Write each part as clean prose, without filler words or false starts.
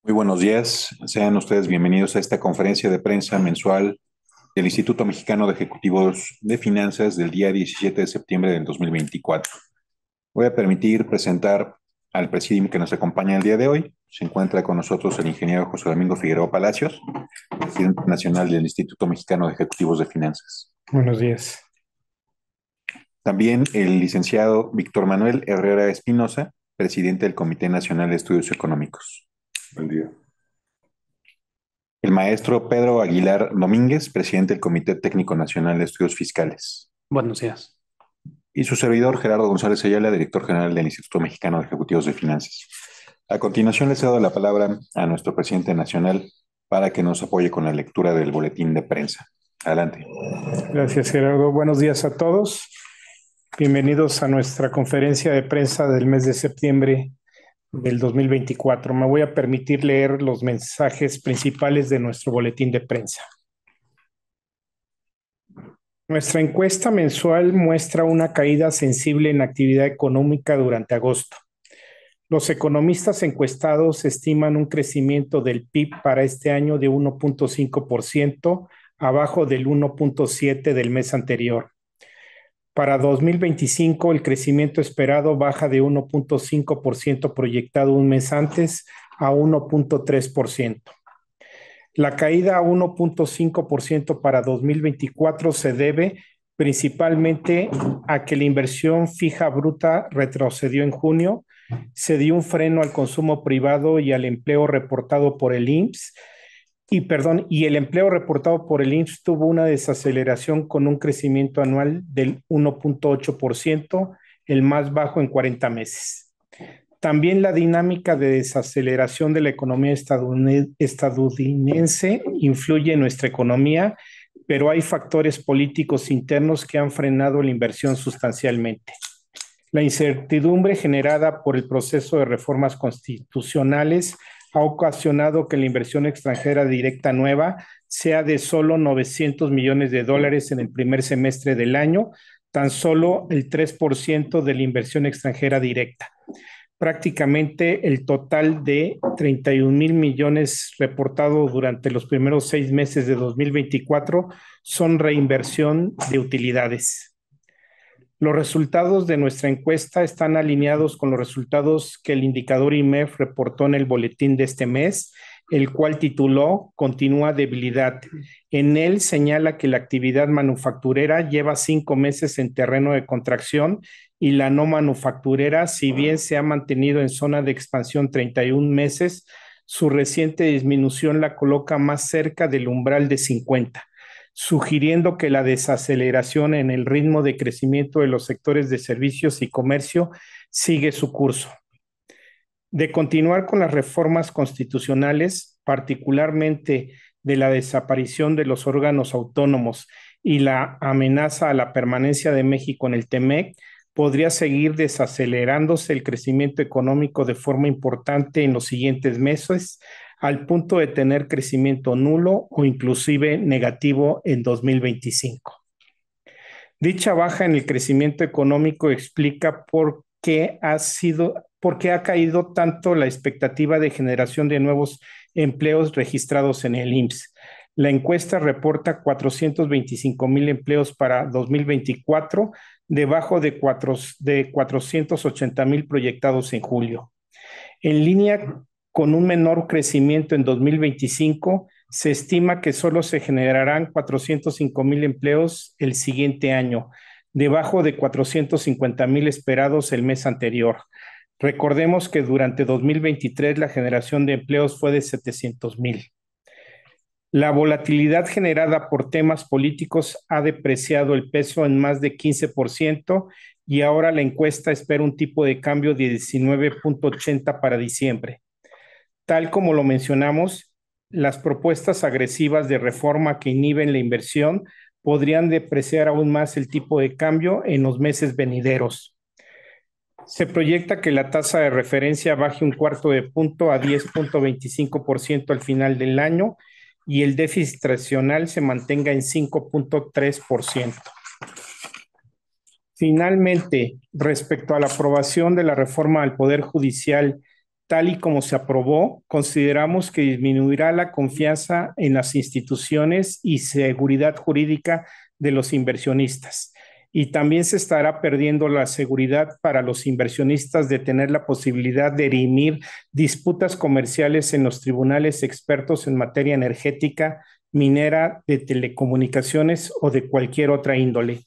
Muy buenos días, sean ustedes bienvenidos a esta conferencia de prensa mensual del Instituto Mexicano de Ejecutivos de Finanzas del día 17 de septiembre del 2024. Voy a permitir presentar al presidium que nos acompaña el día de hoy. Se encuentra con nosotros el ingeniero José Domingo Figueroa Palacios, presidente nacional del Instituto Mexicano de Ejecutivos de Finanzas. Buenos días. También el licenciado Víctor Manuel Herrera Espinosa, presidente del Comité Nacional de Estudios Económicos. Buen día. El maestro Pedro Aguilar Domínguez, presidente del Comité Técnico Nacional de Estudios Fiscales. Buenos días. Y su servidor, Gerardo González Ayala, director general del Instituto Mexicano de Ejecutivos de Finanzas. A continuación, le cedo la palabra a nuestro presidente nacional para que nos apoye con la lectura del boletín de prensa. Adelante. Gracias, Gerardo. Buenos días a todos. Bienvenidos a nuestra conferencia de prensa del mes de septiembre del 2024. Me voy a permitir leer los mensajes principales de nuestro boletín de prensa. Nuestra encuesta mensual muestra una caída sensible en actividad económica durante agosto. Los economistas encuestados estiman un crecimiento del PIB para este año de 1.5%, abajo del 1.7% del mes anterior. Para 2025, el crecimiento esperado baja de 1.5% proyectado un mes antes a 1.3%. La caída a 1.5% para 2024 se debe principalmente a que la inversión fija bruta retrocedió en junio, se dio un freno al consumo privado y al empleo reportado por el IMSS, y el empleo reportado por el IMSS tuvo una desaceleración con un crecimiento anual del 1.8%, el más bajo en 40 meses. También la dinámica de desaceleración de la economía estadounidense influye en nuestra economía, pero hay factores políticos internos que han frenado la inversión sustancialmente. La incertidumbre generada por el proceso de reformas constitucionales ha ocasionado que la inversión extranjera directa nueva sea de solo $900 millones en el primer semestre del año, tan solo el 3% de la inversión extranjera directa. Prácticamente el total de 31,000 millones reportado durante los primeros 6 meses de 2024 son reinversión de utilidades. Los resultados de nuestra encuesta están alineados con los resultados que el indicador IMEF reportó en el boletín de este mes, el cual tituló Continúa debilidad. En él señala que la actividad manufacturera lleva 5 meses en terreno de contracción y la no manufacturera, si bien se ha mantenido en zona de expansión 31 meses, su reciente disminución la coloca más cerca del umbral de 50, sugiriendo que la desaceleración en el ritmo de crecimiento de los sectores de servicios y comercio sigue su curso. De continuar con las reformas constitucionales, particularmente de la desaparición de los órganos autónomos y la amenaza a la permanencia de México en el TEMEC, podría seguir desacelerándose el crecimiento económico de forma importante en los siguientes meses, al punto de tener crecimiento nulo o inclusive negativo en 2025. Dicha baja en el crecimiento económico explica por qué ha caído tanto la expectativa de generación de nuevos empleos registrados en el IMSS. La encuesta reporta 425,000 empleos para 2024, debajo de 480,000 proyectados en julio. En línea con un menor crecimiento en 2025, se estima que solo se generarán 405,000 empleos el siguiente año, debajo de 450,000 esperados el mes anterior. Recordemos que durante 2023 la generación de empleos fue de 700,000. La volatilidad generada por temas políticos ha depreciado el peso en más de 15% y ahora la encuesta espera un tipo de cambio de 19.80 para diciembre. Tal como lo mencionamos, las propuestas agresivas de reforma que inhiben la inversión podrían depreciar aún más el tipo de cambio en los meses venideros. Se proyecta que la tasa de referencia baje un cuarto de punto a 10.25% al final del año y el déficit tradicional se mantenga en 5.3%. Finalmente, respecto a la aprobación de la reforma al Poder Judicial, tal y como se aprobó, consideramos que disminuirá la confianza en las instituciones y seguridad jurídica de los inversionistas. Y también se estará perdiendo la seguridad para los inversionistas de tener la posibilidad de dirimir disputas comerciales en los tribunales expertos en materia energética, minera, de telecomunicaciones o de cualquier otra índole.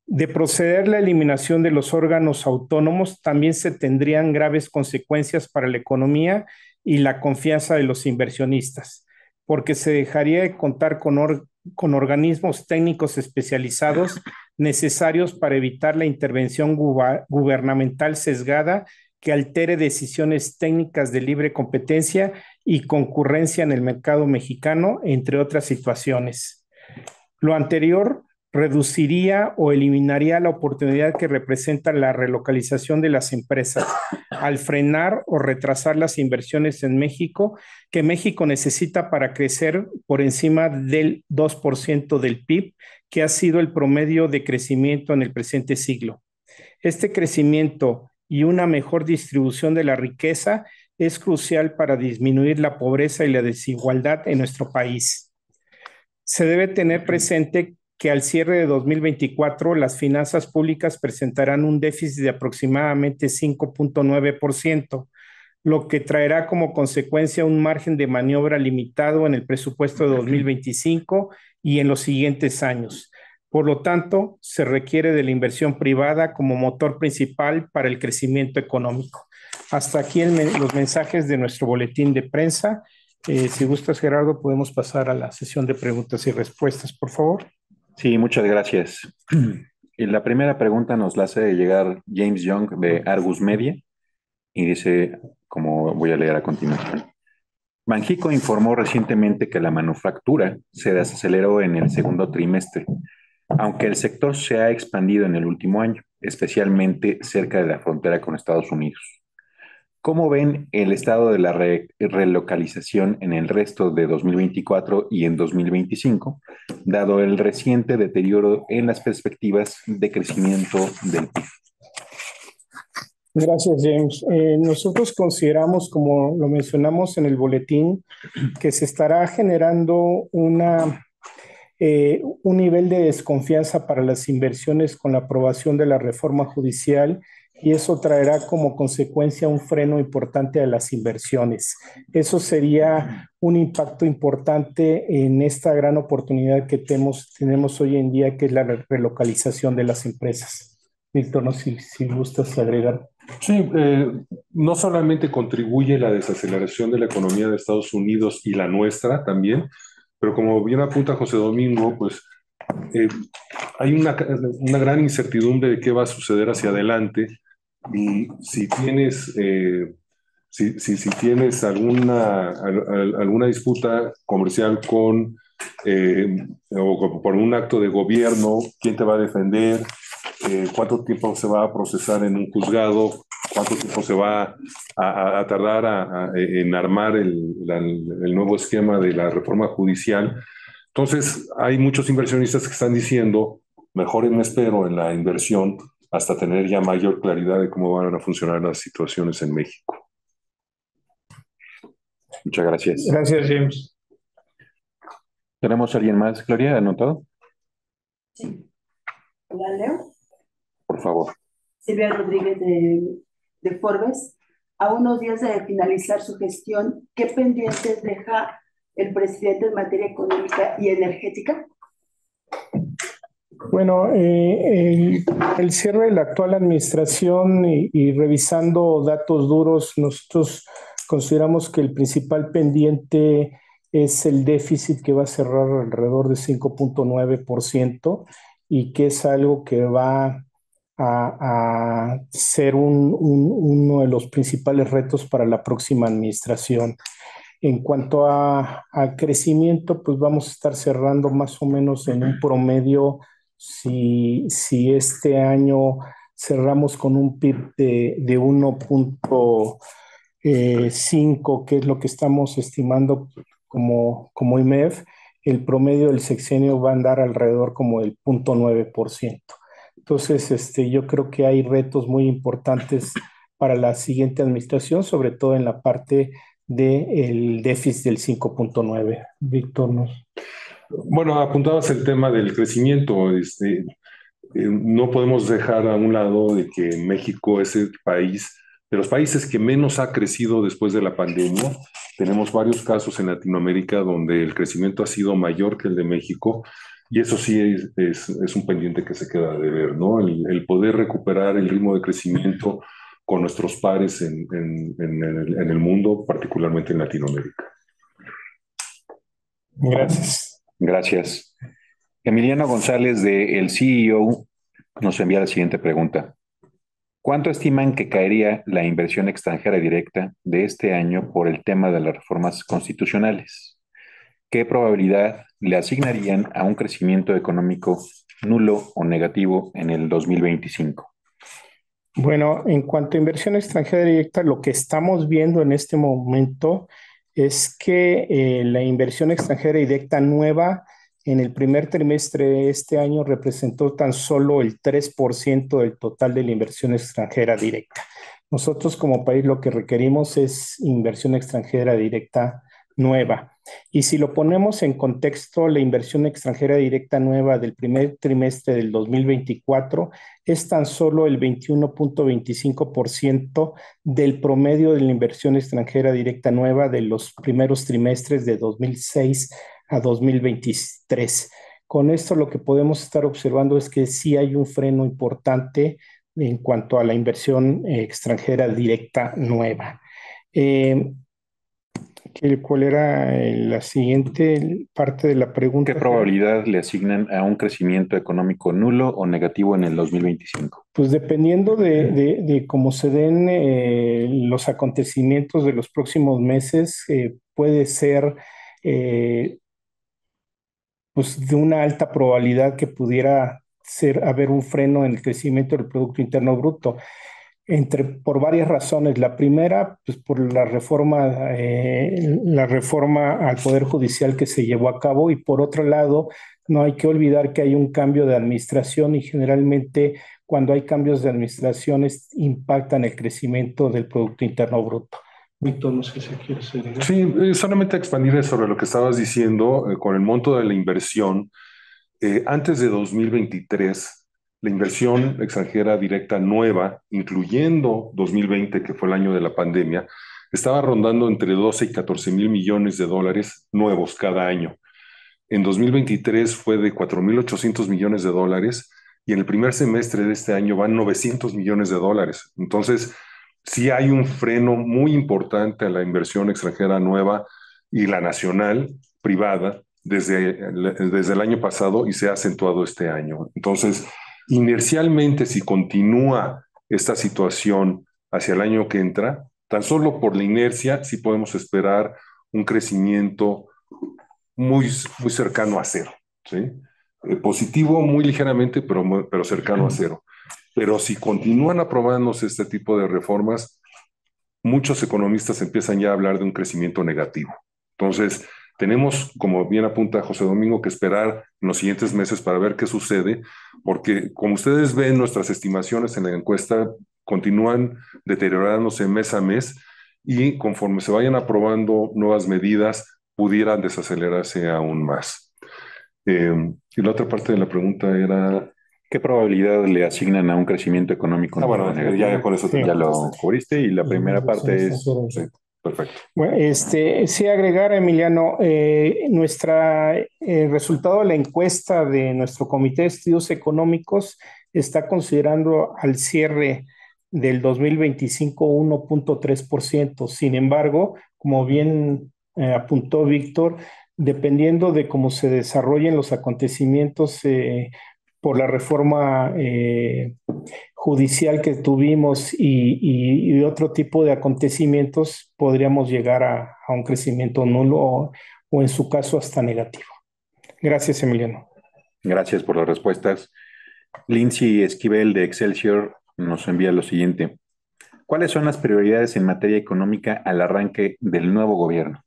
De proceder la eliminación de los órganos autónomos, también se tendrían graves consecuencias para la economía y la confianza de los inversionistas, porque se dejaría de contar con organismos técnicos especializados necesarios para evitar la intervención gubernamental sesgada que altere decisiones técnicas de libre competencia y concurrencia en el mercado mexicano, entre otras situaciones. Lo anterior reduciría o eliminaría la oportunidad que representa la relocalización de las empresas al frenar o retrasar las inversiones en México, que México necesita para crecer por encima del 2% del PIB, que ha sido el promedio de crecimiento en el presente siglo. Este crecimiento y una mejor distribución de la riqueza es crucial para disminuir la pobreza y la desigualdad en nuestro país. Se debe tener presente que al cierre de 2024 las finanzas públicas presentarán un déficit de aproximadamente 5.9%, lo que traerá como consecuencia un margen de maniobra limitado en el presupuesto de 2025 y en los siguientes años. Por lo tanto, se requiere de la inversión privada como motor principal para el crecimiento económico. Hasta aquí los mensajes de nuestro boletín de prensa. Si gustas, Gerardo, podemos pasar a la sesión de preguntas y respuestas, por favor. Sí, muchas gracias. Y la primera pregunta nos la hace llegar James Young de Argus Media y dice, como voy a leer a continuación. Banxico informó recientemente que la manufactura se desaceleró en el segundo trimestre, aunque el sector se ha expandido en el último año, especialmente cerca de la frontera con Estados Unidos. ¿Cómo ven el estado de la relocalización en el resto de 2024 y en 2025, dado el reciente deterioro en las perspectivas de crecimiento del PIB? Gracias, James. Nosotros consideramos, como lo mencionamos en el boletín, que se estará generando un nivel de desconfianza para las inversiones con la aprobación de la reforma judicial y eso traerá como consecuencia un freno importante a las inversiones. Eso sería un impacto importante en esta gran oportunidad que tenemos hoy en día, que es la relocalización de las empresas. Víctor, no sé si gustas agregar. Sí, no solamente contribuye la desaceleración de la economía de Estados Unidos y la nuestra también, pero como bien apunta José Domingo, pues hay una gran incertidumbre de qué va a suceder hacia adelante y si tienes, si tienes alguna disputa comercial o por un acto de gobierno, ¿quién te va a defender? ¿Cuánto tiempo se va a procesar en un juzgado? ¿Cuánto tiempo se va a tardar en armar el nuevo esquema de la reforma judicial? Entonces, hay muchos inversionistas que están diciendo, mejor me espero en la inversión hasta tener ya mayor claridad de cómo van a funcionar las situaciones en México. Muchas gracias. Gracias, James. ¿Tenemos a alguien más, Gloria, anotado? Sí. ¿La leo? Por favor. Silvia Rodríguez de Forbes. A unos días de finalizar su gestión, ¿qué pendientes deja el presidente en materia económica y energética? Bueno, el cierre de la actual administración y revisando datos duros, nosotros consideramos que el principal pendiente es el déficit que va a cerrar alrededor de 5.9% y que es algo que va a ser uno de los principales retos para la próxima administración. En cuanto a crecimiento, pues vamos a estar cerrando más o menos en un promedio. Si este año cerramos con un PIB de 1.5, que es lo que estamos estimando como IMEF, el promedio del sexenio va a andar alrededor como del 0.9%. Entonces, yo creo que hay retos muy importantes para la siguiente administración, sobre todo en la parte del déficit del 5.9. Víctor, nos... Bueno, apuntabas el tema del crecimiento. No podemos dejar a un lado de que México es el país, de los países que menos ha crecido después de la pandemia. Tenemos varios casos en Latinoamérica donde el crecimiento ha sido mayor que el de México, y eso sí es un pendiente que se queda de ver, ¿no? El poder recuperar el ritmo de crecimiento con nuestros pares en el mundo, particularmente en Latinoamérica. Gracias. Gracias. Emiliano González, de El CEO, nos envía la siguiente pregunta. ¿Cuánto estiman que caería la inversión extranjera directa de este año por el tema de las reformas constitucionales? ¿Qué probabilidad le asignarían a un crecimiento económico nulo o negativo en el 2025? Bueno, en cuanto a inversión extranjera directa, lo que estamos viendo en este momento es que la inversión extranjera directa nueva en el primer trimestre de este año representó tan solo el 3% del total de la inversión extranjera directa. Nosotros como país lo que requerimos es inversión extranjera directa nueva. Y si lo ponemos en contexto, la inversión extranjera directa nueva del primer trimestre del 2024 es tan solo el 21.25% del promedio de la inversión extranjera directa nueva de los primeros trimestres de 2006 a 2023. Con esto lo que podemos estar observando es que sí hay un freno importante en cuanto a la inversión extranjera directa nueva. ¿Cuál era la siguiente parte de la pregunta? ¿Qué probabilidad le asignan a un crecimiento económico nulo o negativo en el 2025? Pues dependiendo de cómo se den los acontecimientos de los próximos meses, puede ser pues de una alta probabilidad que pudiera haber un freno en el crecimiento del Producto Interno Bruto. Por varias razones. La primera, pues por la reforma al Poder Judicial que se llevó a cabo, y por otro lado, no hay que olvidar que hay un cambio de administración y generalmente cuando hay cambios de administraciones impactan el crecimiento del Producto Interno Bruto. Víctor, no sé si quieres agregar. Sí, solamente expandir sobre lo que estabas diciendo con el monto de la inversión. Antes de 2023, la inversión extranjera directa nueva, incluyendo 2020, que fue el año de la pandemia, estaba rondando entre 12 y 14 mil millones de dólares nuevos cada año. En 2023 fue de 4.800 millones de dólares, y en el primer semestre de este año van 900 millones de dólares. Entonces, sí hay un freno muy importante a la inversión extranjera nueva y la nacional, privada, desde el año pasado, y se ha acentuado este año. Entonces, inercialmente, si continúa esta situación hacia el año que entra, tan solo por la inercia, sí podemos esperar un crecimiento muy, muy cercano a cero, ¿sí? Positivo muy ligeramente, pero cercano a cero. Pero si continúan aprobándose este tipo de reformas, muchos economistas empiezan ya a hablar de un crecimiento negativo. Entonces, tenemos, como bien apunta José Domingo, que esperar en los siguientes meses para ver qué sucede, porque como ustedes ven, nuestras estimaciones en la encuesta continúan deteriorándose mes a mes, y conforme se vayan aprobando nuevas medidas, pudieran desacelerarse aún más. Y la otra parte de la pregunta era... ¿Qué probabilidad le asignan a un crecimiento económico? Bueno, ya con eso ya lo cubriste, y la primera parte es... Sí, perfecto. Bueno, sí, agregar, Emiliano, el resultado de la encuesta de nuestro Comité de Estudios Económicos está considerando al cierre del 2025 1.3%. Sin embargo, como bien apuntó Víctor, dependiendo de cómo se desarrollen los acontecimientos por la reforma judicial que tuvimos y otro tipo de acontecimientos, podríamos llegar a un crecimiento nulo o en su caso hasta negativo. Gracias, Emiliano. Gracias por las respuestas. Lindsay Esquivel, de Excelsior, nos envía lo siguiente. ¿Cuáles son las prioridades en materia económica al arranque del nuevo gobierno?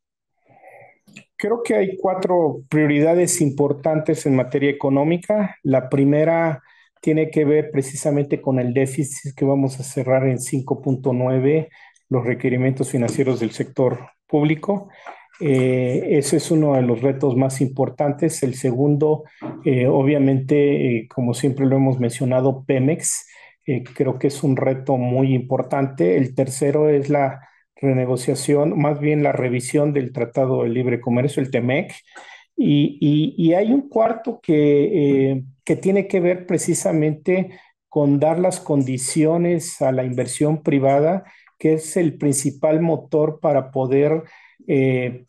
Creo que hay 4 prioridades importantes en materia económica. La primera tiene que ver precisamente con el déficit que vamos a cerrar en 5.9, los requerimientos financieros del sector público. Ese es uno de los retos más importantes. El segundo, obviamente, como siempre lo hemos mencionado, Pemex, creo que es un reto muy importante. El tercero es la renegociación, más bien la revisión del Tratado de Libre Comercio, el TEMEC. Y hay un cuarto que tiene que ver precisamente con dar las condiciones a la inversión privada, que es el principal motor para poder eh,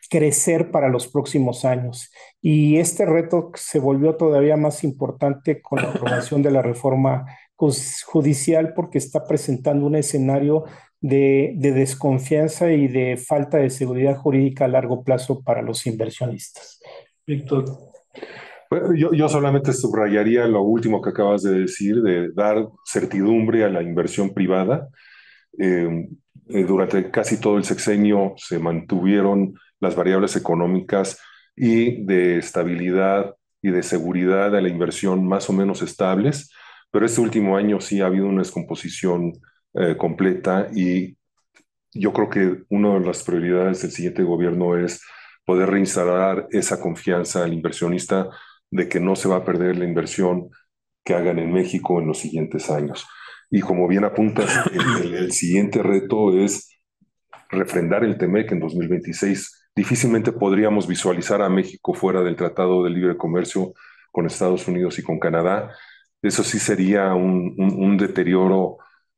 crecer para los próximos años. Y este reto se volvió todavía más importante con la aprobación de la reforma judicial porque está presentando un escenario de desconfianza y de falta de seguridad jurídica a largo plazo para los inversionistas. Víctor. Bueno, yo solamente subrayaría lo último que acabas de decir, de dar certidumbre a la inversión privada. Durante casi todo el sexenio se mantuvieron las variables económicas y de estabilidad y de seguridad de la inversión más o menos estables, pero este último año sí ha habido una descomposición completa y yo creo que una de las prioridades del siguiente gobierno es poder reinstalar esa confianza al inversionista de que no se va a perder la inversión que hagan en México en los siguientes años. Y como bien apuntas, el siguiente reto es refrendar el TEMEC en 2026. Difícilmente podríamos visualizar a México fuera del Tratado de Libre Comercio con Estados Unidos y con Canadá. Eso sí sería un deterioro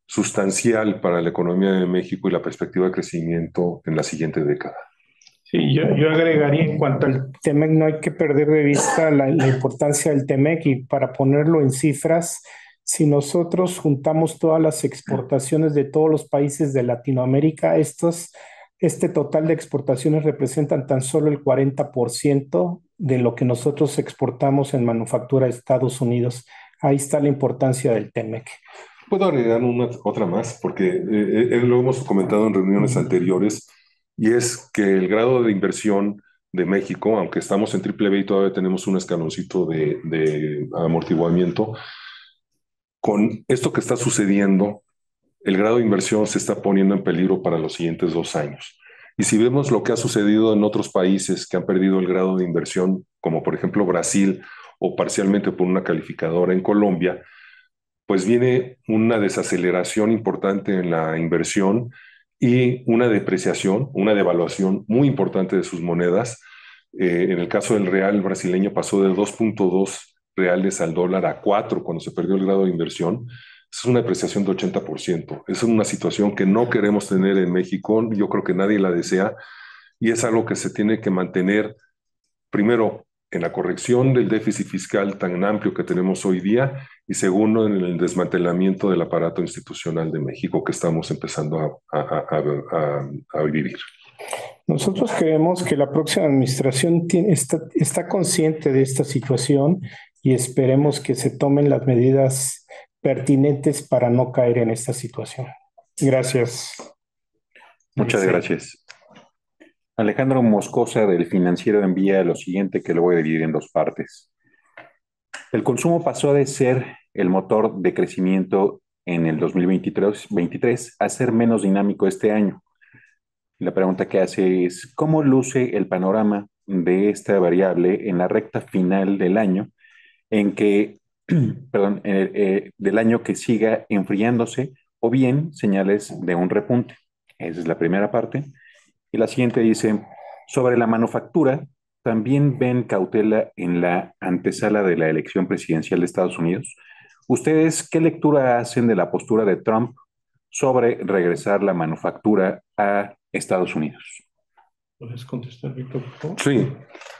sustancial para la economía de México y la perspectiva de crecimiento en la siguiente década. Sí, yo agregaría en cuanto al TEMEC, no hay que perder de vista la importancia del TEMEC y para ponerlo en cifras, si nosotros juntamos todas las exportaciones de todos los países de Latinoamérica, este total de exportaciones representan tan solo el 40% de lo que nosotros exportamos en manufactura de Estados Unidos. Ahí está la importancia del TEMEC. Puedo agregar otra más, porque lo hemos comentado en reuniones anteriores, y es que el grado de inversión de México, aunque estamos en triple B y todavía tenemos un escaloncito de amortiguamiento, con esto que está sucediendo, el grado de inversión se está poniendo en peligro para los siguientes 2 años. Y si vemos lo que ha sucedido en otros países que han perdido el grado de inversión, como por ejemplo Brasil o parcialmente por una calificadora en Colombia, pues viene una desaceleración importante en la inversión y una depreciación, una devaluación muy importante de sus monedas. En el caso del real brasileño pasó de 2.2 reales al dólar a 4 cuando se perdió el grado de inversión. Es una depreciación de 80%. Es una situación que no queremos tener en México. Yo creo que nadie la desea y es algo que se tiene que mantener primero en la corrección del déficit fiscal tan amplio que tenemos hoy día y segundo en el desmantelamiento del aparato institucional de México que estamos empezando a vivir. Nosotros creemos que la próxima administración está consciente de esta situación y esperemos que se tomen las medidas pertinentes para no caer en esta situación. Gracias. Muchas gracias. Alejandro Moscosa del Financiero envía lo siguiente que lo voy a dividir en dos partes. El consumo pasó de ser el motor de crecimiento en el 2023 a ser menos dinámico este año. La pregunta que hace es, ¿cómo luce el panorama de esta variable en la recta final del año, en que, perdón, del año que siga enfriándose o bien señales de un repunte? Esa es la primera parte. Y la siguiente dice, sobre la manufactura, ¿también ven cautela en la antesala de la elección presidencial de Estados Unidos? ¿Ustedes qué lectura hacen de la postura de Trump sobre regresar la manufactura a Estados Unidos? ¿Puedes contestar, Víctor, por favor? Sí.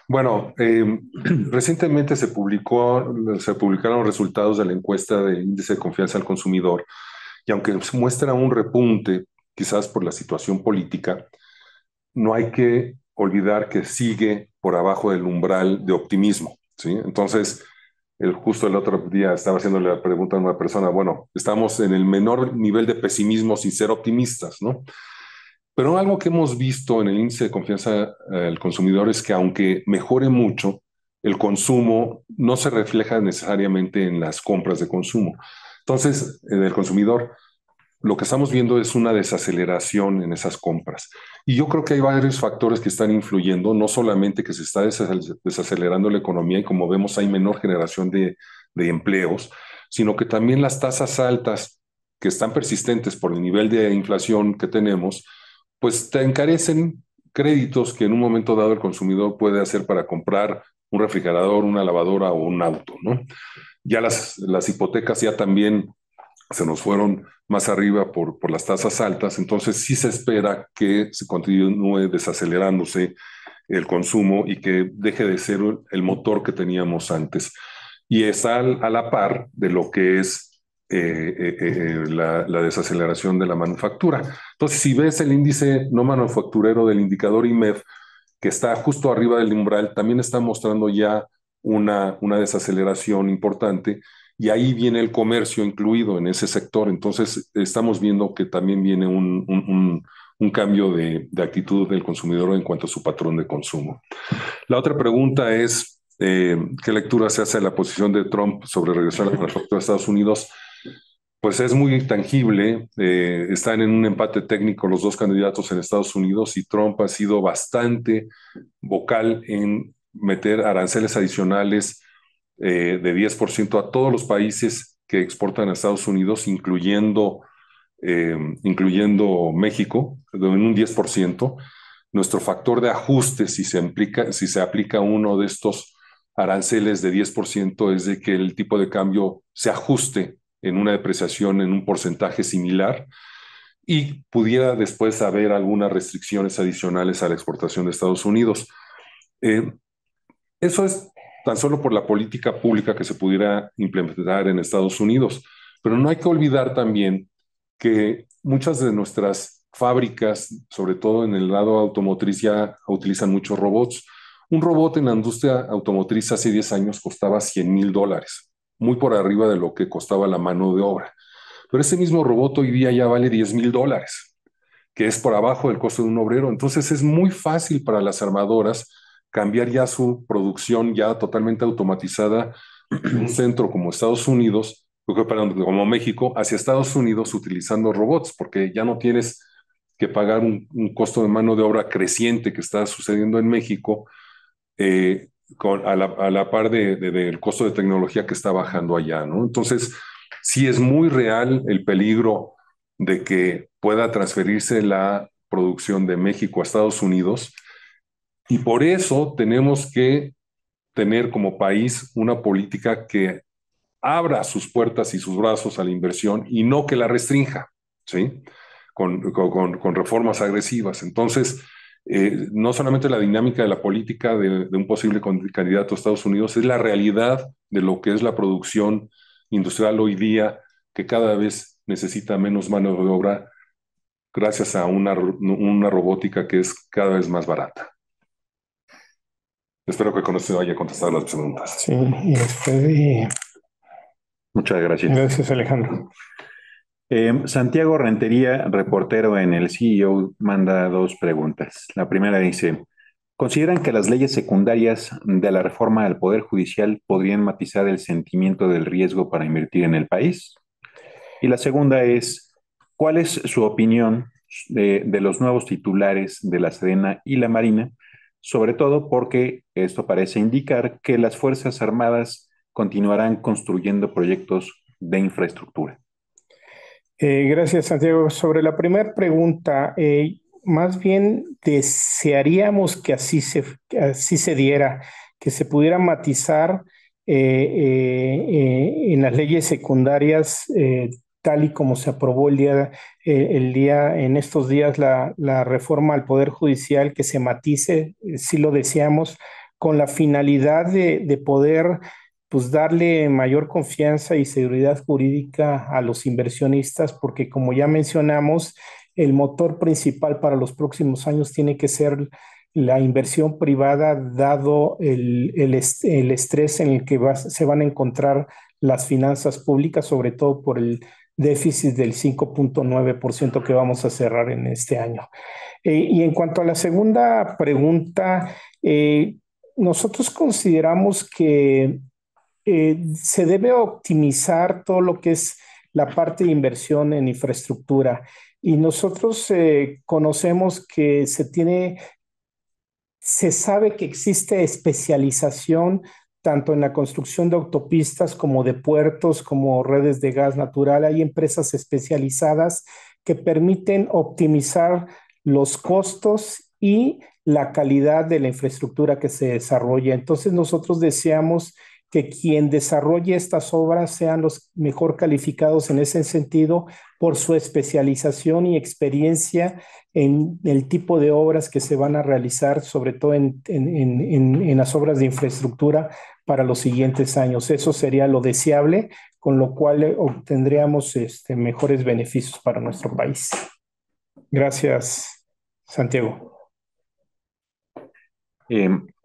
Bueno, recientemente se publicaron resultados de la encuesta del índice de confianza al consumidor y aunque se muestra un repunte, quizás por la situación política, no hay que olvidar que sigue por abajo del umbral de optimismo, ¿sí? Entonces, justo el otro día estaba haciéndole la pregunta a una persona, bueno, estamos en el menor nivel de pesimismo sin ser optimistas, ¿no? Pero algo que hemos visto en el índice de confianza al consumidor es que aunque mejore mucho, el consumo no se refleja necesariamente en las compras de consumo. Entonces, del consumidor, lo que estamos viendo es una desaceleración en esas compras. Y yo creo que hay varios factores que están influyendo, no solamente que se está desacelerando la economía y como vemos hay menor generación de empleos, sino que también las tasas altas que están persistentes por el nivel de inflación que tenemos, pues te encarecen créditos que en un momento dado el consumidor puede hacer para comprar un refrigerador, una lavadora o un auto, ¿no? Ya las hipotecas ya también se nos fueron más arriba por las tasas altas, entonces sí se espera que se continúe desacelerándose el consumo y que deje de ser el motor que teníamos antes. Y está a la par de lo que es la desaceleración de la manufactura. Entonces, si ves el índice no manufacturero del indicador IMEF, que está justo arriba del umbral, también está mostrando ya una desaceleración importante y ahí viene el comercio incluido en ese sector. Entonces, estamos viendo que también viene un cambio de actitud del consumidor en cuanto a su patrón de consumo. La otra pregunta es, ¿qué lectura se hace de la posición de Trump sobre regresar a la manufactura de Estados Unidos? Pues es muy tangible, están en un empate técnico los dos candidatos en Estados Unidos y Trump ha sido bastante vocal en meter aranceles adicionales de 10% a todos los países que exportan a Estados Unidos, incluyendo México, en un 10%. Nuestro factor de ajuste, si se aplica uno de estos aranceles de 10%, es de que el tipo de cambio se ajuste en una depreciación en un porcentaje similar y pudiera después haber algunas restricciones adicionales a la exportación de Estados Unidos. Eso es tan solo por la política pública que se pudiera implementar en Estados Unidos, pero no hay que olvidar también que muchas de nuestras fábricas, sobre todo en el lado automotriz, ya utilizan muchos robots. Un robot en la industria automotriz hace 10 años costaba $100,000, muy por arriba de lo que costaba la mano de obra. Pero ese mismo robot hoy día ya vale $10,000, que es por abajo del costo de un obrero. Entonces es muy fácil para las armadoras cambiar ya su producción ya totalmente automatizada de un centro como Estados Unidos, como México, hacia Estados Unidos utilizando robots, porque ya no tienes que pagar un costo de mano de obra creciente que está sucediendo en México, a la par del costo de tecnología que está bajando allá, ¿no? Entonces, sí es muy real el peligro de que pueda transferirse la producción de México a Estados Unidos y por eso tenemos que tener como país una política que abra sus puertas y sus brazos a la inversión y no que la restrinja, ¿sí? Con reformas agresivas. Entonces, no solamente la dinámica de la política de un posible candidato a Estados Unidos, es la realidad de lo que es la producción industrial hoy día, que cada vez necesita menos mano de obra gracias a una robótica que es cada vez más barata. Espero que con esto haya contestado las preguntas. Sí, y después de... Muchas gracias. Gracias, Alejandro. Santiago Rentería, reportero en El CEO, manda dos preguntas. La primera dice, ¿consideran que las leyes secundarias de la reforma al Poder Judicial podrían matizar el sentimiento del riesgo para invertir en el país? Y la segunda es, ¿cuál es su opinión de los nuevos titulares de la Sedena y la Marina? Sobre todo porque esto parece indicar que las Fuerzas Armadas continuarán construyendo proyectos de infraestructura. Gracias, Santiago. Sobre la primera pregunta, más bien desearíamos que así se diera, que se pudiera matizar en las leyes secundarias, tal y como se aprobó en estos días la reforma al Poder Judicial, que se matice, si lo deseamos, con la finalidad de poder pues darle mayor confianza y seguridad jurídica a los inversionistas, porque como ya mencionamos, el motor principal para los próximos años tiene que ser la inversión privada, dado el estrés en el que se van a encontrar las finanzas públicas, sobre todo por el déficit del 5.9% que vamos a cerrar en este año. Y en cuanto a la segunda pregunta, nosotros consideramos que se debe optimizar todo lo que es la parte de inversión en infraestructura. Y nosotros conocemos que se sabe que existe especialización tanto en la construcción de autopistas como de puertos, como redes de gas natural. Hay empresas especializadas que permiten optimizar los costos y la calidad de la infraestructura que se desarrolla. Entonces nosotros deseamos que quien desarrolle estas obras sean los mejor calificados en ese sentido por su especialización y experiencia en el tipo de obras que se van a realizar, sobre todo en las obras de infraestructura para los siguientes años. Eso sería lo deseable, con lo cual obtendríamos mejores beneficios para nuestro país. Gracias, Santiago.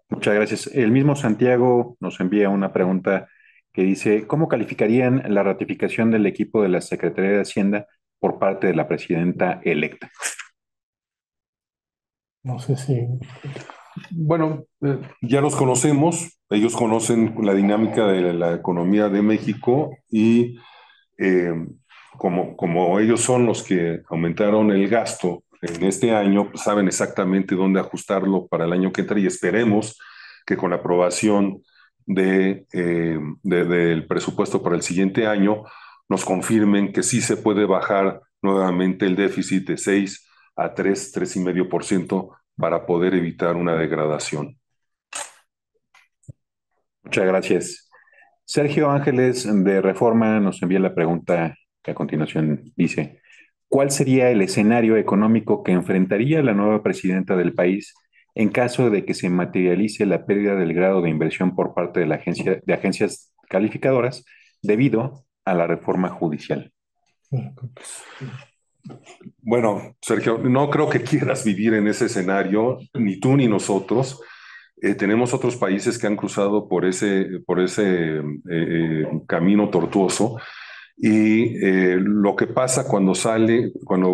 Muchas gracias. El mismo Santiago nos envía una pregunta que dice, ¿cómo calificarían la ratificación del equipo de la Secretaría de Hacienda por parte de la presidenta electa? No sé si... Bueno, ya los conocemos, ellos conocen la dinámica de la economía de México y como ellos son los que aumentaron el gasto en este año, pues saben exactamente dónde ajustarlo para el año que entra y esperemos que con la aprobación del presupuesto para el siguiente año nos confirmen que sí se puede bajar nuevamente el déficit de 6 a 3,5% para poder evitar una degradación. Muchas gracias. Sergio Ángeles de Reforma nos envía la pregunta que a continuación dice, ¿cuál sería el escenario económico que enfrentaría la nueva presidenta del país en caso de que se materialice la pérdida del grado de inversión por parte de de agencias calificadoras debido a la reforma judicial? Bueno, Sergio, no creo que quieras vivir en ese escenario, ni tú ni nosotros. Tenemos otros países que han cruzado por ese camino tortuoso y lo que pasa cuando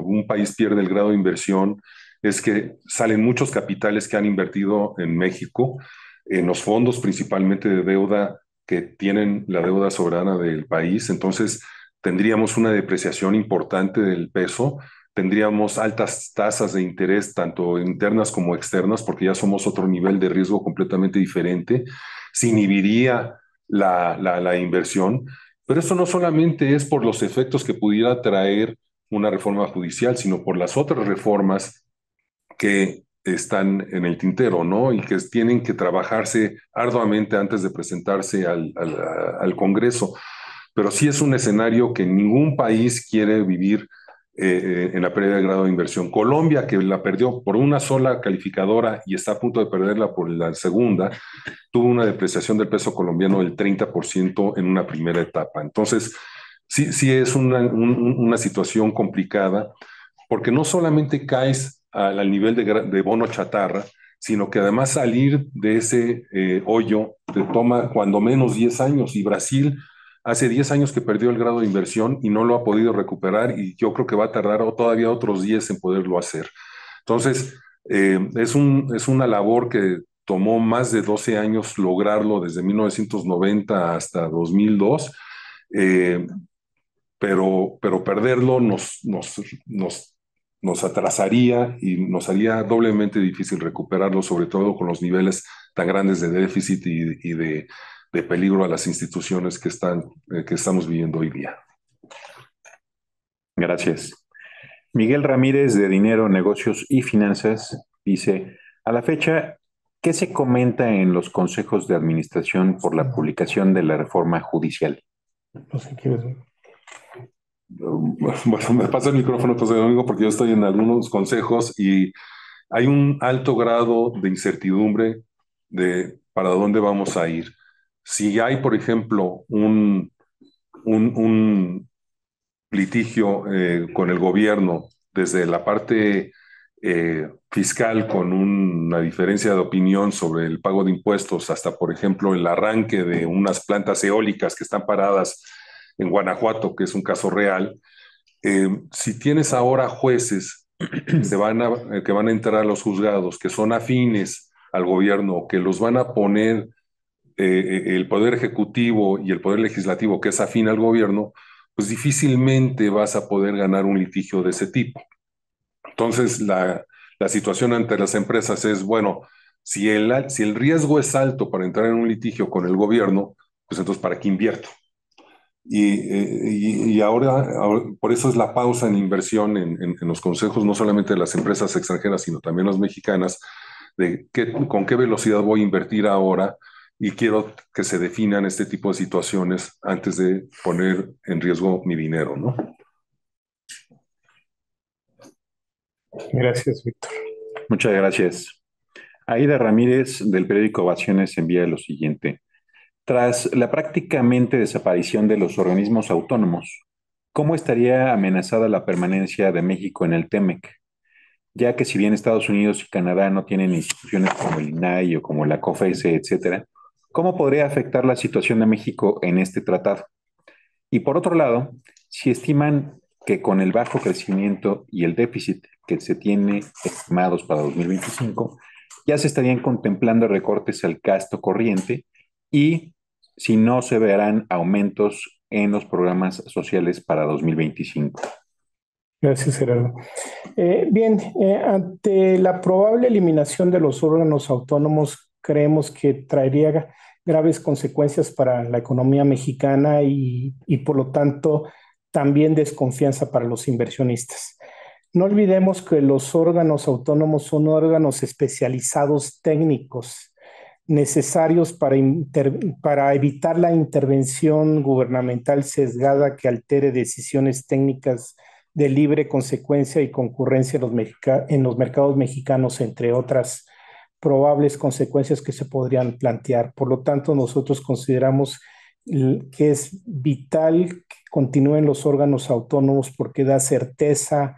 un país pierde el grado de inversión es que salen muchos capitales que han invertido en México, en los fondos principalmente de deuda que tienen la deuda soberana del país. Entonces tendríamos una depreciación importante del peso, tendríamos altas tasas de interés, tanto internas como externas, porque ya somos otro nivel de riesgo completamente diferente. Se inhibiría la inversión, pero eso no solamente es por los efectos que pudiera traer una reforma judicial, sino por las otras reformas que están en el tintero, ¿no? Y que tienen que trabajarse arduamente antes de presentarse al Congreso. Pero sí es un escenario que ningún país quiere vivir en la pérdida de grado de inversión. Colombia, que la perdió por una sola calificadora y está a punto de perderla por la segunda, tuvo una depreciación del peso colombiano del 30% en una primera etapa. Entonces, sí es una situación complicada, porque no solamente caes al nivel de bono chatarra, sino que además salir de ese hoyo te toma cuando menos 10 años, y Brasil hace 10 años que perdió el grado de inversión y no lo ha podido recuperar, y yo creo que va a tardar todavía otros 10 en poderlo hacer. Entonces, es una labor que tomó más de 12 años lograrlo desde 1990 hasta 2002, pero perderlo nos atrasaría y nos haría doblemente difícil recuperarlo, sobre todo con los niveles tan grandes de déficit y de peligro a las instituciones que estamos viviendo hoy día. Gracias. Miguel Ramírez de Dinero, Negocios y Finanzas dice, a la fecha, ¿qué se comenta en los consejos de administración por la publicación de la reforma judicial? No sé, ¿quieres ver? Bueno, me pasa el micrófono, José Domingo, porque yo estoy en algunos consejos y hay un alto grado de incertidumbre de para dónde vamos a ir. Si hay, por ejemplo, un litigio con el gobierno desde la parte fiscal, con una diferencia de opinión sobre el pago de impuestos, hasta, por ejemplo, el arranque de unas plantas eólicas que están paradas en Guanajuato, que es un caso real. Si tienes ahora jueces que van a entrar a los juzgados, que son afines al gobierno, que los van a poner el Poder Ejecutivo y el Poder Legislativo, que es afín al gobierno, pues difícilmente vas a poder ganar un litigio de ese tipo. Entonces, la situación ante las empresas es, bueno, si el riesgo es alto para entrar en un litigio con el gobierno, pues entonces, ¿para qué invierto? Y ahora, por eso es la pausa en inversión en los consejos, no solamente de las empresas extranjeras, sino también las mexicanas, de con qué velocidad voy a invertir ahora y quiero que se definan este tipo de situaciones antes de poner en riesgo mi dinero, ¿no? Gracias, Víctor. Muchas gracias. Aida Ramírez, del periódico Ovaciones, envía lo siguiente. Tras la prácticamente desaparición de los organismos autónomos, ¿cómo estaría amenazada la permanencia de México en el TEMEC? Ya que si bien Estados Unidos y Canadá no tienen instituciones como el INAI o como la COFESE, etcétera, ¿cómo podría afectar la situación de México en este tratado? Y por otro lado, si estiman que con el bajo crecimiento y el déficit que se tiene estimados para 2025, ya se estarían contemplando recortes al gasto corriente y si no se verán aumentos en los programas sociales para 2025. Gracias, Gerardo. Bien, ante la probable eliminación de los órganos autónomos, creemos que traería graves consecuencias para la economía mexicana y por lo tanto también desconfianza para los inversionistas. No olvidemos que los órganos autónomos son órganos especializados técnicos necesarios para evitar la intervención gubernamental sesgada que altere decisiones técnicas de libre consecuencia y concurrencia en los mercados mexicanos, entre otras probables consecuencias que se podrían plantear. Por lo tanto, nosotros consideramos que es vital que continúen los órganos autónomos porque da certeza,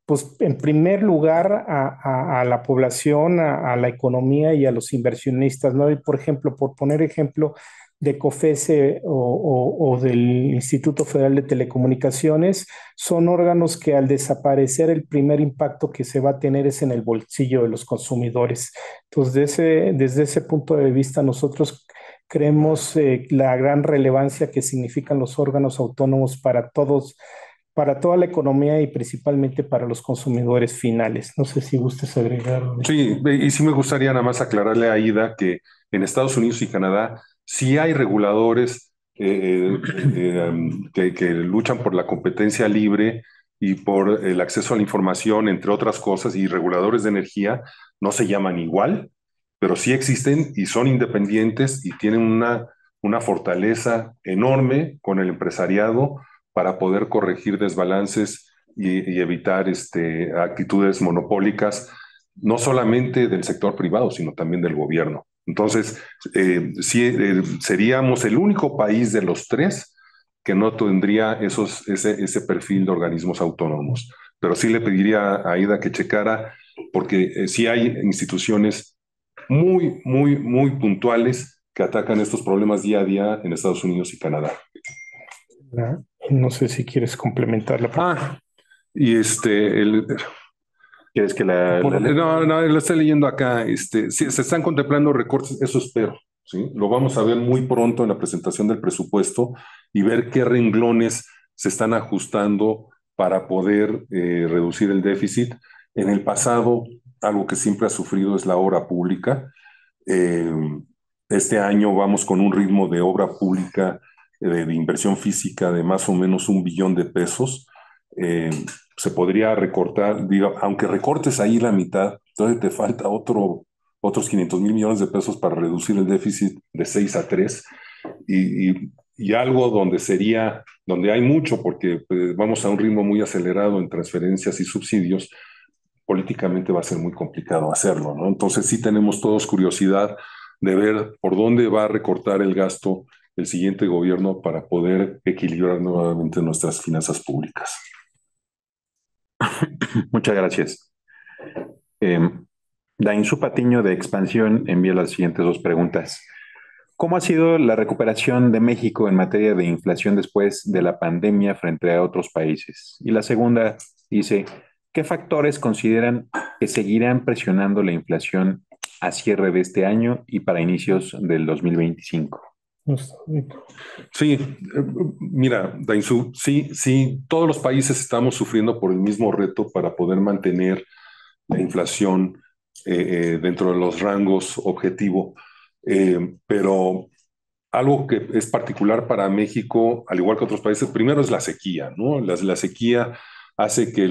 pues en primer lugar a la población, a la economía y a los inversionistas, ¿no? Y por ejemplo, por poner ejemplo de COFESE o del Instituto Federal de Telecomunicaciones, son órganos que al desaparecer el primer impacto que se va a tener es en el bolsillo de los consumidores. Entonces, desde ese punto de vista, nosotros creemos la gran relevancia que significan los órganos autónomos para todos, para toda la economía y principalmente para los consumidores finales. No sé si gustes agregar. Sí, y sí me gustaría nada más aclararle a Aida que en Estados Unidos y Canadá sí hay reguladores que luchan por la competencia libre y por el acceso a la información, entre otras cosas, y reguladores de energía no se llaman igual, pero sí existen y son independientes y tienen una fortaleza enorme con el empresariado para poder corregir desbalances y evitar actitudes monopólicas, no solamente del sector privado, sino también del gobierno. Entonces, sí, seríamos el único país de los tres que no tendría ese perfil de organismos autónomos. Pero sí le pediría a Aida que checara, porque sí hay instituciones muy puntuales que atacan estos problemas día a día en Estados Unidos y Canadá. No sé si quieres complementar la parte. ¿Quieres que No, lo estoy leyendo acá. Sí, se están contemplando recortes, eso espero. ¿Sí? Lo vamos a ver muy pronto en la presentación del presupuesto y ver qué renglones se están ajustando para poder reducir el déficit. En el pasado, algo que siempre ha sufrido es la obra pública. Eh, este año vamos con un ritmo de obra pública de inversión física de más o menos 1 billón de pesos. Se podría recortar, digo, aunque recortes ahí la mitad, entonces te falta otros 500,000 millones de pesos para reducir el déficit de 6 a 3 y algo donde hay mucho, porque pues, vamos a un ritmo muy acelerado en transferencias y subsidios, políticamente va a ser muy complicado hacerlo, ¿no? Entonces sí tenemos todos curiosidad de ver por dónde va a recortar el gasto el siguiente gobierno para poder equilibrar nuevamente nuestras finanzas públicas. Muchas gracias. Dainzú Patiño de Expansión envía las siguientes dos preguntas. ¿Cómo ha sido la recuperación de México en materia de inflación después de la pandemia frente a otros países? Y la segunda dice, ¿qué factores consideran que seguirán presionando la inflación a cierre de este año y para inicios del 2025? Sí, mira, Dainzú, sí, sí, todos los países estamos sufriendo por el mismo reto para poder mantener la inflación dentro de los rangos objetivo. Pero algo que es particular para México, al igual que otros países, primero es la sequía, ¿no? La sequía hace que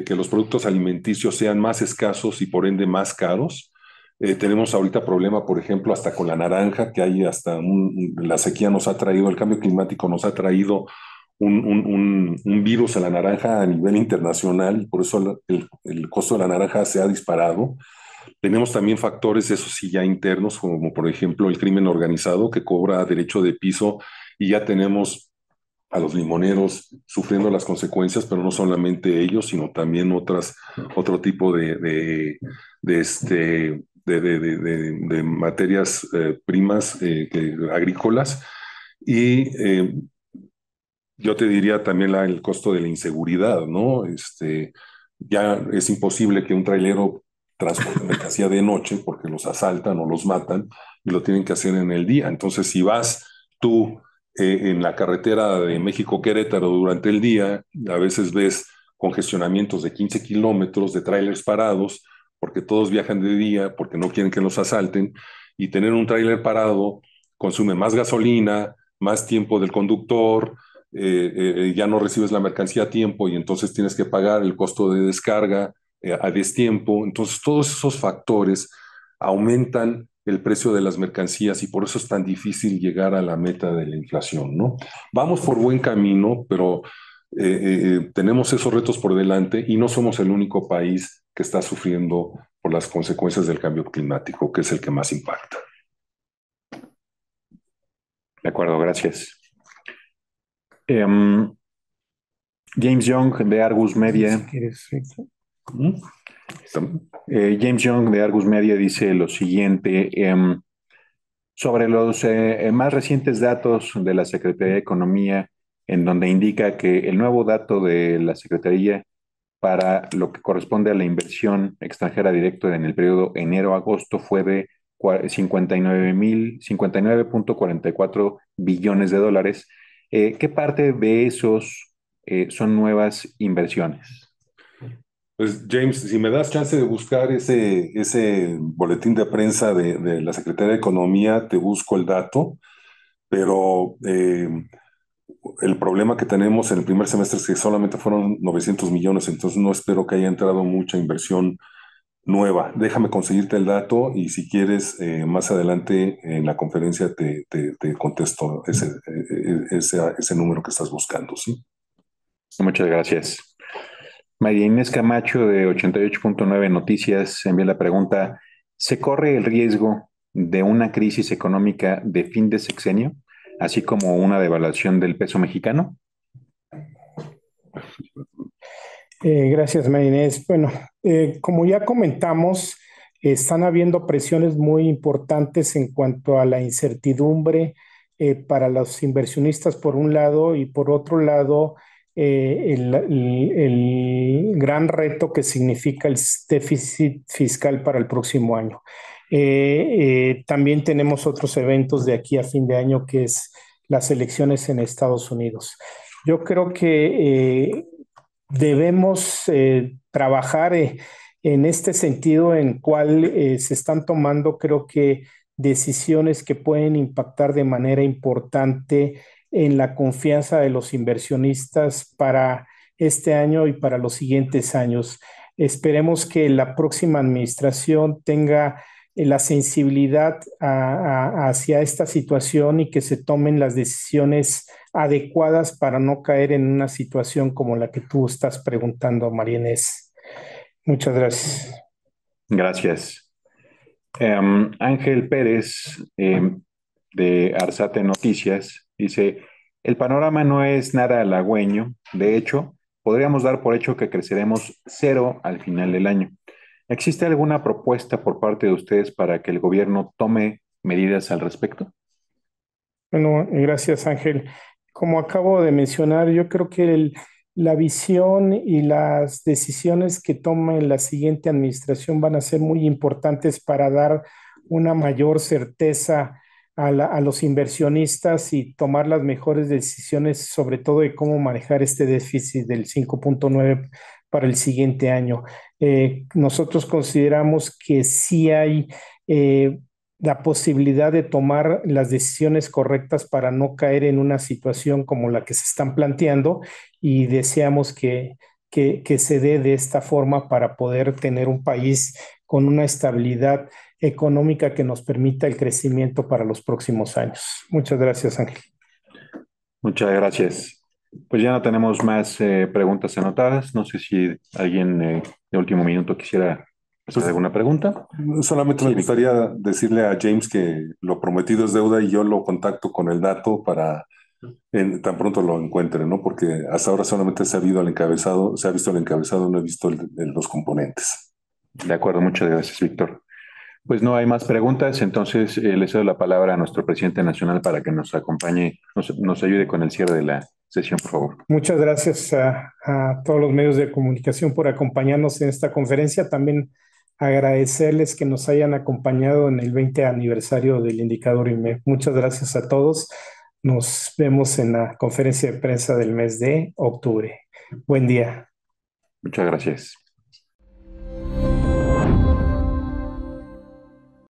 que los productos alimenticios sean más escasos y por ende más caros. Tenemos ahorita problema, por ejemplo, hasta con la naranja, que hay la sequía nos ha traído, el cambio climático nos ha traído un virus a la naranja a nivel internacional, y por eso el costo de la naranja se ha disparado. Tenemos también factores, eso sí, ya internos, como por ejemplo el crimen organizado que cobra derecho de piso y ya tenemos a los limoneros sufriendo las consecuencias, pero no solamente ellos, sino también otro tipo de materias primas agrícolas. Y yo te diría también el costo de la inseguridad, ¿no? Ya es imposible que un trailero transporte mercancía de noche porque los asaltan o los matan y lo tienen que hacer en el día. Entonces, si vas tú en la carretera de México-Querétaro durante el día, a veces ves congestionamientos de 15 kilómetros de trailers parados porque todos viajan de día, porque no quieren que los asalten, y tener un trailer parado consume más gasolina, más tiempo del conductor, ya no recibes la mercancía a tiempo y entonces tienes que pagar el costo de descarga a destiempo. Entonces, todos esos factores aumentan el precio de las mercancías y por eso es tan difícil llegar a la meta de la inflación, ¿no? Vamos por buen camino, pero tenemos esos retos por delante y no somos el único país que está sufriendo por las consecuencias del cambio climático, que es el que más impacta. De acuerdo, gracias. James Young de Argus Media. James Young de Argus Media dice lo siguiente. Sobre los más recientes datos de la Secretaría de Economía, en donde indica que el nuevo dato de la Secretaría para lo que corresponde a la inversión extranjera directa en el periodo enero-agosto fue de 59.44 billones de dólares. ¿Qué parte de esos son nuevas inversiones? Pues James, si me das chance de buscar ese boletín de prensa de la Secretaría de Economía, te busco el dato, pero el problema que tenemos en el primer semestre es que solamente fueron 900 millones, entonces no espero que haya entrado mucha inversión nueva. Déjame conseguirte el dato y si quieres, más adelante en la conferencia te contesto ese número que estás buscando, ¿sí? Muchas gracias. María Inés Camacho de 88.9 Noticias envía la pregunta: ¿se corre el riesgo de una crisis económica de fin de sexenio, así como una devaluación del peso mexicano? Gracias, María Inés. Bueno, como ya comentamos, están habiendo presiones muy importantes en cuanto a la incertidumbre para los inversionistas por un lado y por otro lado el gran reto que significa el déficit fiscal para el próximo año. También tenemos otros eventos de aquí a fin de año que es las elecciones en Estados Unidos. Yo creo que debemos trabajar en este sentido en cual se están tomando, creo que, decisiones que pueden impactar de manera importante en la confianza de los inversionistas para este año y para los siguientes años. Esperemos que la próxima administración tenga la sensibilidad hacia esta situación y que se tomen las decisiones adecuadas para no caer en una situación como la que tú estás preguntando, María Inés. Muchas gracias. Gracias. Ángel Pérez de Arzate Noticias dice: el panorama no es nada halagüeño. De hecho, podríamos dar por hecho que creceremos cero al final del año. ¿Existe alguna propuesta por parte de ustedes para que el gobierno tome medidas al respecto? Bueno, gracias, Ángel. Como acabo de mencionar, yo creo que la visión y las decisiones que tome la siguiente administración van a ser muy importantes para dar una mayor certeza a los inversionistas y tomar las mejores decisiones, sobre todo de cómo manejar este déficit del 5.9 para el siguiente año. Nosotros consideramos que sí hay la posibilidad de tomar las decisiones correctas para no caer en una situación como la que se están planteando, y deseamos que se dé de esta forma para poder tener un país con una estabilidad económica que nos permita el crecimiento para los próximos años. Muchas gracias, Ángel. Muchas gracias. Pues ya no tenemos más preguntas anotadas. No sé si alguien de último minuto quisiera hacer alguna pregunta. Solamente me gustaría decirle a James que lo prometido es deuda y yo lo contacto con el dato para tan pronto lo encuentre, ¿no? Porque hasta ahora solamente se ha visto el encabezado, no he visto los componentes. De acuerdo, muchas gracias, Víctor. Pues no hay más preguntas, entonces le cedo la palabra a nuestro presidente nacional para que nos acompañe, nos ayude con el cierre de la sesión, por favor. Muchas gracias a todos los medios de comunicación por acompañarnos en esta conferencia. También agradecerles que nos hayan acompañado en el 20 aniversario del indicador IMEB. Muchas gracias a todos. Nos vemos en la conferencia de prensa del mes de octubre. Buen día. Muchas gracias.